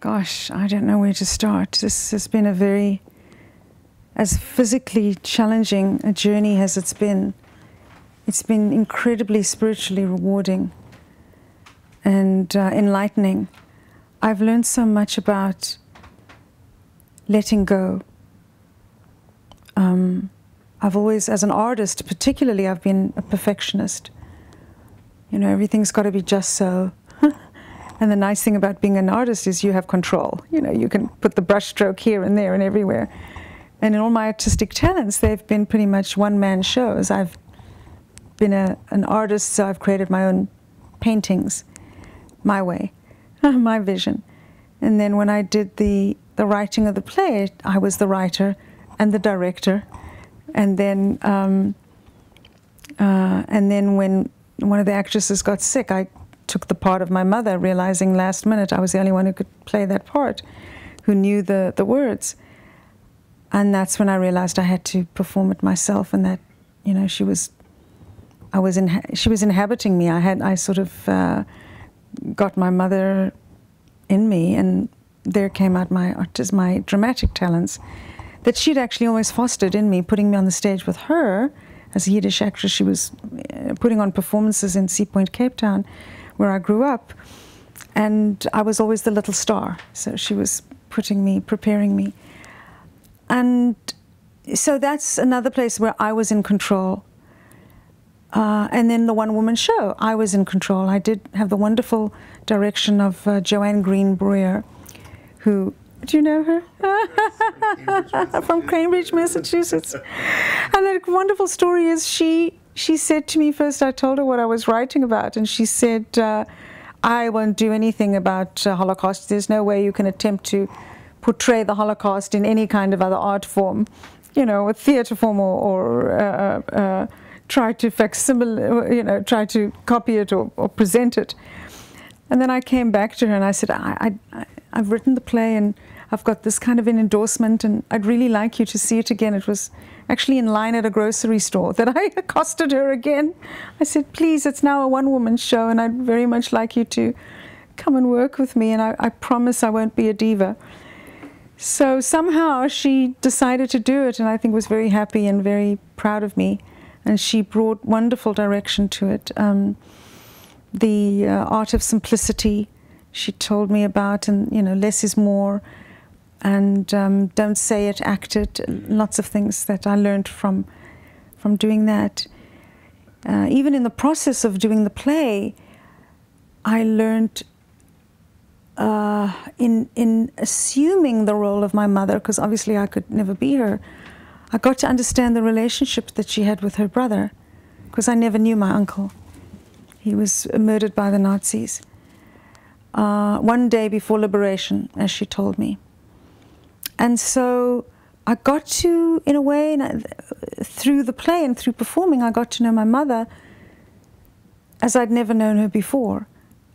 Gosh, I don't know where to start. This has been a very, as physically challenging a journey as it's been incredibly spiritually rewarding and enlightening. I've learned so much about letting go. I've always, as an artist particularly, I've been a perfectionist. You know, everything's got to be just so. And the nice thing about being an artist is you have control. You know, you can put the brush stroke here and there and everywhere. And in all my artistic talents, they've been pretty much one-man shows. I've been an artist, so I've created my own paintings, my way, my vision. And then when I did the writing of the play, I was the writer and the director. And then when one of the actresses got sick, I took the part of my mother, realizing last minute I was the only one who could play that part, who knew the words. And that's when I realized I had to perform it myself, and that, you know, she was inhabiting me. I sort of got my mother in me, and there came out my dramatic talents that she'd actually always fostered in me, putting me on the stage with her as a Yiddish actress. She was putting on performances in Sea Point, Cape Town, where I grew up, and I was always the little star. So she was preparing me. And so that's another place where I was in control. And then the one-woman show, I was in control. I did have the wonderful direction of Joanne Green Breuer, who, do you know her? Yes, from Cambridge, Massachusetts. And the wonderful story is she said to me first, I told her what I was writing about, and she said, I won't do anything about Holocaust. There's no way you can attempt to portray the Holocaust in any kind of other art form, you know, a theater form or try to facsimile, you know, try to copy it or present it. And then I came back to her and I said, I've written the play and I've got this kind of an endorsement, and I'd really like you to see it again. It was actually in line at a grocery store that I accosted her again. I said, please, it's now a one-woman show and I'd very much like you to come and work with me, and I promise I won't be a diva. So somehow she decided to do it, and I think was very happy and very proud of me. And she brought wonderful direction to it. The art of simplicity she told me about, and, you know, less is more, and don't say it, act it. Lots of things that I learned from doing that. Even in the process of doing the play, I learned in assuming the role of my mother, because obviously I could never be her, I got to understand the relationship that she had with her brother, because I never knew my uncle. He was murdered by the Nazis one day before liberation, as she told me. And so I got to, in a way, through the play and through performing, I got to know my mother as I'd never known her before.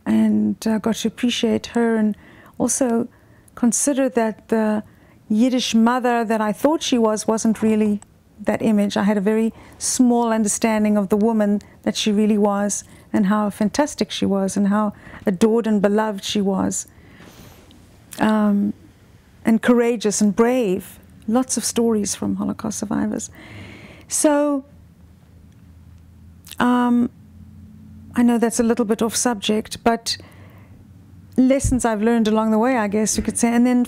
And I got to appreciate her, and also consider that the Yiddish mother that I thought she wasn't really that image. I had a very small understanding of the woman that she really was, and how fantastic she was, and how adored and beloved she was. And courageous and brave. Lots of stories from Holocaust survivors. So, I know that's a little bit off subject, but lessons I've learned along the way, I guess you could say. And then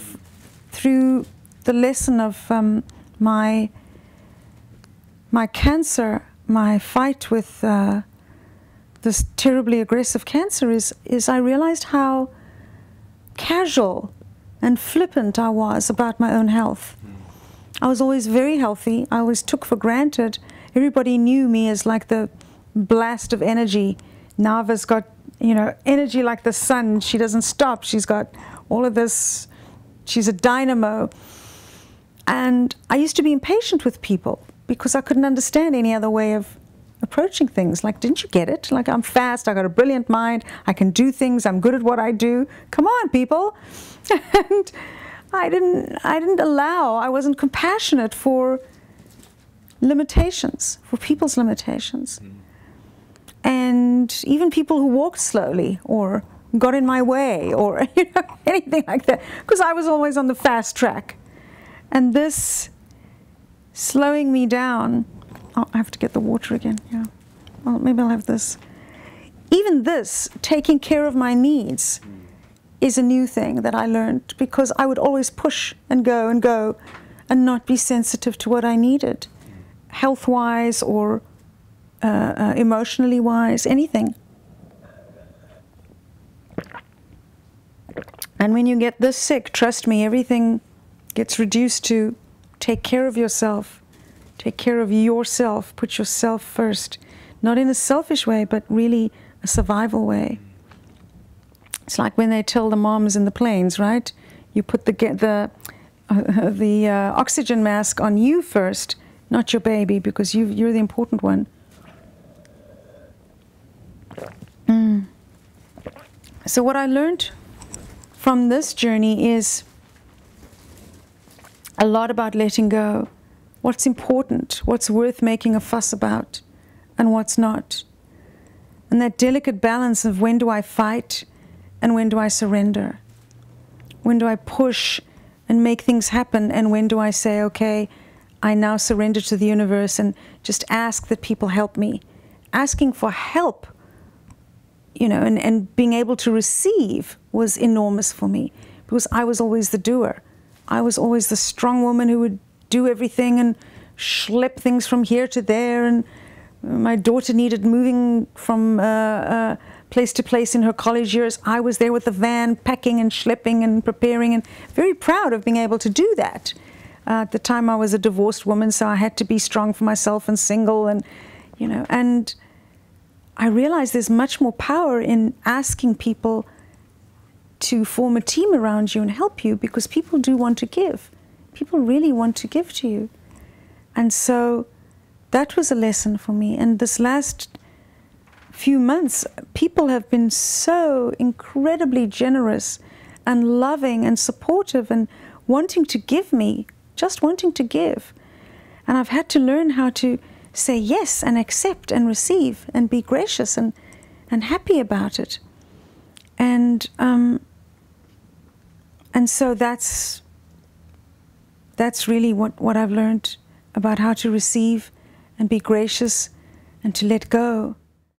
through the lesson of my cancer, my fight with this terribly aggressive cancer is I realized how casual and flippant I was about my own health. I was always very healthy. I always took for granted. Everybody knew me as like the blast of energy. Naava's got, you know, energy like the sun. She doesn't stop. She's got all of this. She's a dynamo. And I used to be impatient with people because I couldn't understand any other way of approaching things. Like, didn't you get it? Like, I'm fast, I got a brilliant mind, I can do things, I'm good at what I do. Come on, people. And I didn't allow, I wasn't compassionate for limitations, for people's limitations. And even people who walked slowly or got in my way or anything like that, because I was always on the fast track. And this slowing me down, oh, I have to get the water again, yeah. Well, maybe I'll have this. Even this, taking care of my needs, is a new thing that I learned, because I would always push and go and not be sensitive to what I needed, health-wise or emotionally wise, anything. And when you get this sick, trust me, everything gets reduced to take care of yourself, take care of yourself, put yourself first, not in a selfish way, but really a survival way. It's like when they tell the moms in the planes, right? You put the oxygen mask on you first, not your baby, because you're the important one. So what I learned from this journey is a lot about letting go. What's important, what's worth making a fuss about, and what's not. And that delicate balance of when do I fight and when do I surrender? When do I push and make things happen, and when do I say, okay, I now surrender to the universe and just ask that people help me. Asking for help, you know, and being able to receive was enormous for me, because I was always the doer. I was always the strong woman who would do everything and schlep things from here to there, and my daughter needed moving from place to place in her college years. I was there with the van, packing and schlepping and preparing, and very proud of being able to do that. At the time I was a divorced woman, so I had to be strong for myself and single, and you know, and I realized there's much more power in asking people to form a team around you and help you, because people do want to give. People really want to give to you. And so that was a lesson for me. And this last few months, people have been so incredibly generous and loving and supportive and wanting to give me, just wanting to give. And I've had to learn how to say yes and accept and receive and be gracious and happy about it. And so that's really what I've learned about how to receive and be gracious and to let go